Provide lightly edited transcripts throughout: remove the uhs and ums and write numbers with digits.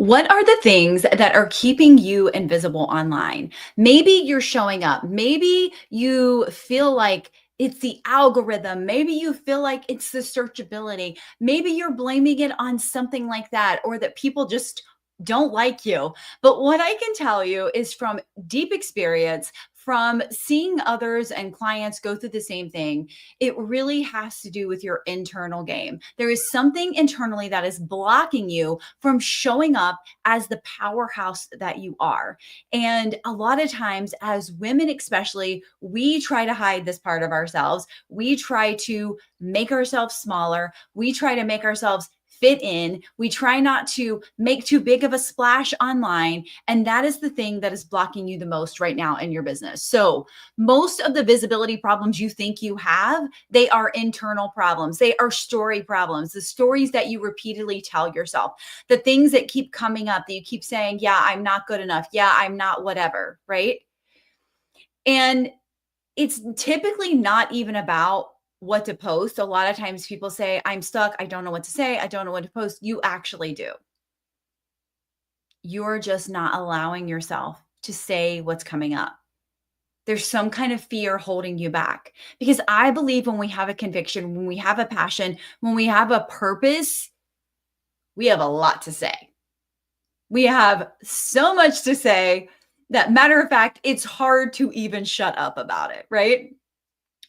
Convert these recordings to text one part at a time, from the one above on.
What are the things that are keeping you invisible online? Maybe you're showing up. Maybe you feel like it's the algorithm. Maybe you feel like it's the searchability. Maybe you're blaming it on something like that, or that people just don't like you. But what I can tell you is from deep experience, from seeing others and clients go through the same thing, it really has to do with your internal game. There is something internally that is blocking you from showing up as the powerhouse that you are. And a lot of times, as women, especially, we try to hide this part of ourselves. We try to make ourselves smaller. We try to make ourselves fit in. We try not to make too big of a splash online. And that is the thing that is blocking you the most right now in your business. So, most of the visibility problems you think you have, they are internal problems. They are story problems, the stories that you repeatedly tell yourself, the things that keep coming up that you keep saying, yeah, I'm not good enough. Yeah, I'm not whatever. Right. And it's typically not even about what to post. A lot of times people say, I'm stuck. I don't know what to say. I don't know what to post. You actually do. You're just not allowing yourself to say what's coming up. There's some kind of fear holding you back, because I believe when we have a conviction, when we have a passion, when we have a purpose, we have a lot to say. We have so much to say that, matter of fact, it's hard to even shut up about it, right?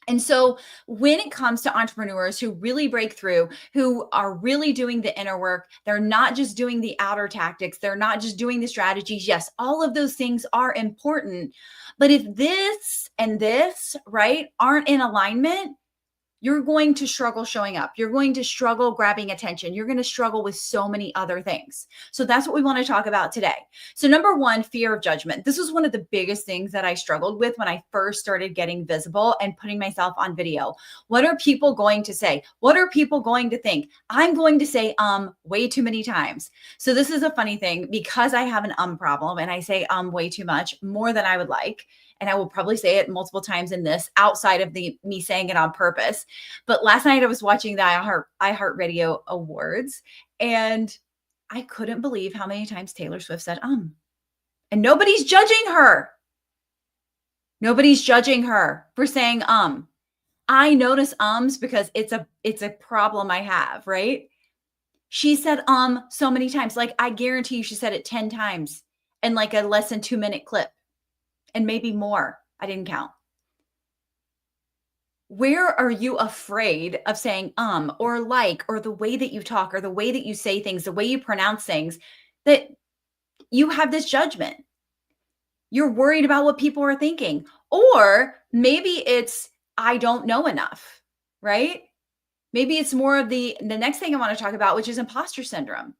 And so when it comes to entrepreneurs who really break through, who are really doing the inner work, they're not just doing the outer tactics, they're not just doing the strategies. Yes, all of those things are important. But if this and this, right, aren't in alignment, you're going to struggle showing up. You're going to struggle grabbing attention. You're going to struggle with so many other things. So that's what we want to talk about today. So, number one, fear of judgment. This was one of the biggest things that I struggled with when I first started getting visible and putting myself on video. What are people going to say? What are people going to think? I'm going to say way too many times. So this is a funny thing, because I have an problem and I say way too much, more than I would like. And I will probably say it multiple times in this, outside of the me saying it on purpose. But last night I was watching the iHeartRadio Awards, and I couldn't believe how many times Taylor Swift said and nobody's judging her. Nobody's judging her for saying I notice ums because it's a problem I have, right? She said so many times. Like, I guarantee you she said it 10 times in like a less than 2-minute clip, and maybe more. I didn't count. Where are you afraid of saying or like, or the way that you talk, or the way that you say things, the way you pronounce things, that you have this judgment? You're worried about what people are thinking. Or maybe it's, I don't know enough, right? Maybe it's more of the next thing I want to talk about, which is imposter syndrome.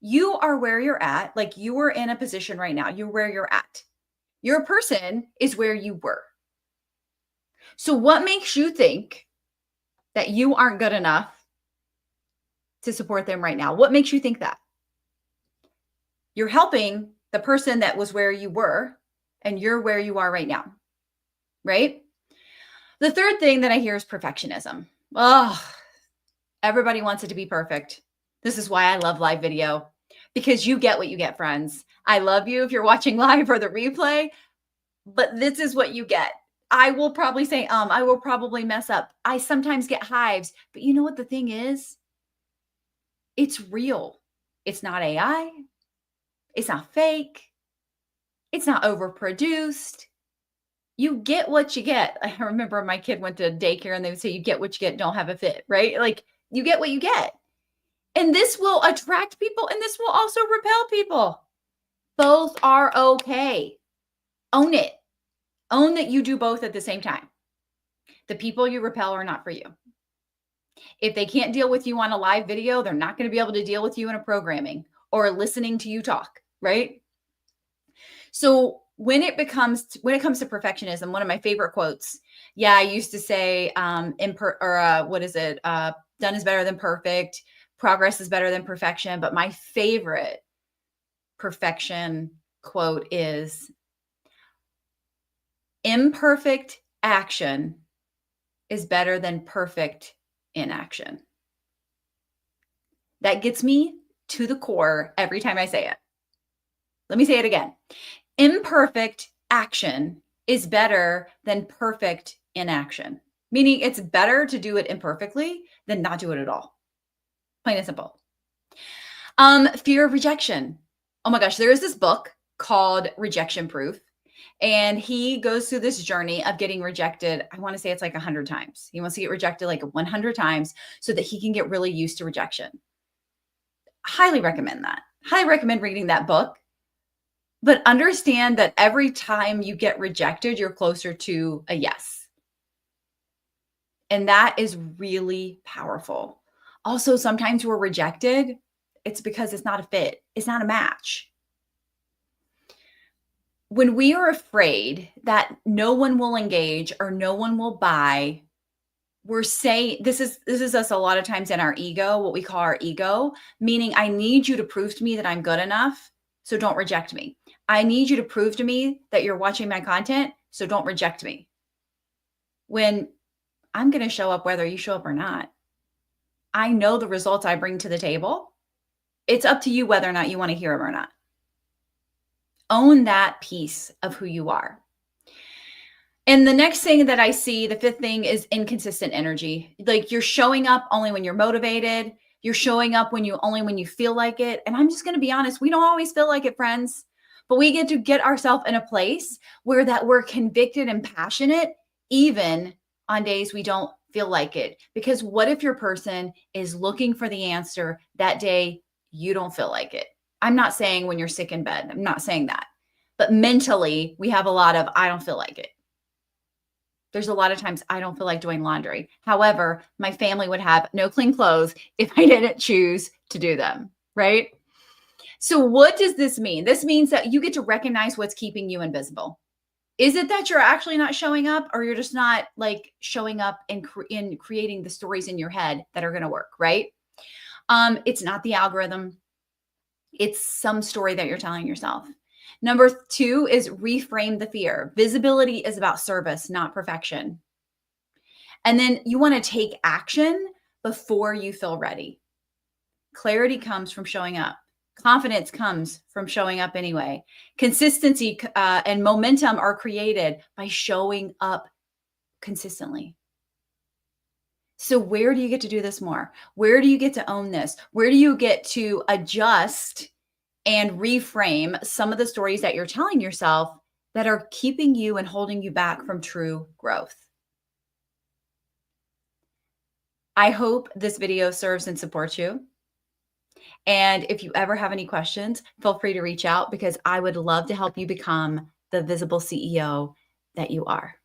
You are where you're at. Like, you are in a position right now. You're where you're at. Your person is where you were. So what makes you think that you aren't good enough to support them right now? What makes you think that? You're helping the person that was where you were, and you're where you are right now, right? The third thing that I hear is perfectionism. Oh, everybody wants it to be perfect. This is why I love live video, because you get what you get, friends. I love you if you're watching live or the replay, but this is what you get. I will probably say, I will probably mess up. I sometimes get hives, but you know what the thing is? It's real. It's not AI. It's not fake. It's not overproduced. You get what you get. I remember my kid went to daycare and they would say, you get what you get, don't have a fit, right? Like, you get what you get. And this will attract people, and this will also repel people. Both are okay. Own it. Own that you do both at the same time. The people you repel are not for you. If they can't deal with you on a live video, they're not going to be able to deal with you in a programming or listening to you talk, right? So when it comes to perfectionism, one of my favorite quotes, yeah, I used to say, done is better than perfect. Progress is better than perfection. But my favorite perfection quote is, imperfect action is better than perfect inaction. That gets me to the core every time I say it. Let me say it again. Imperfect action is better than perfect inaction, meaning it's better to do it imperfectly than not do it at all. Plain and simple. Fear of rejection. Oh my gosh, there is this book called Rejection Proof. And he goes through this journey of getting rejected. I want to say it's like 100 times. He wants to get rejected like 100 times so that he can get really used to rejection. Highly recommend that. Highly recommend reading that book. But understand that every time you get rejected, you're closer to a yes. And that is really powerful. Also, sometimes we're rejected. It's because it's not a fit. It's not a match. When we are afraid that no one will engage or no one will buy, we're saying this is us a lot of times in our ego, what we call our ego, meaning I need you to prove to me that I'm good enough, so don't reject me. I need you to prove to me that you're watching my content, so don't reject me. When I'm going to show up whether you show up or not. I know the results I bring to the table. It's up to you whether or not you want to hear them or not. Own that piece of who you are. And the next thing that I see, the fifth thing, is inconsistent energy. Like you're showing up only when you're motivated. You're showing up only when you feel like it. And I'm just going to be honest, we don't always feel like it, friends. But we get to get ourselves in a place where that we're convicted and passionate, even on days we don't feel like it. Because what if your person is looking for the answer that day you don't feel like it? I'm not saying when you're sick in bed. I'm not saying that. But mentally, we have a lot of, I don't feel like it. There's a lot of times I don't feel like doing laundry. However, my family would have no clean clothes if I didn't choose to do them, right? So what does this mean? This means that you get to recognize what's keeping you invisible. Is it that you're actually not showing up, or you're just not like showing up and in creating the stories in your head that are going to work, right? It's not the algorithm. It's some story that you're telling yourself. Number 2 is reframe the fear. Visibility is about service, not perfection. And then you want to take action before you feel ready. Clarity comes from showing up. Confidence comes from showing up anyway. Consistency and momentum are created by showing up consistently. So where do you get to do this more? Where do you get to own this? Where do you get to adjust and reframe some of the stories that you're telling yourself that are keeping you and holding you back from true growth? I hope this video serves and supports you. And if you ever have any questions, feel free to reach out because I would love to help you become the visible CEO that you are.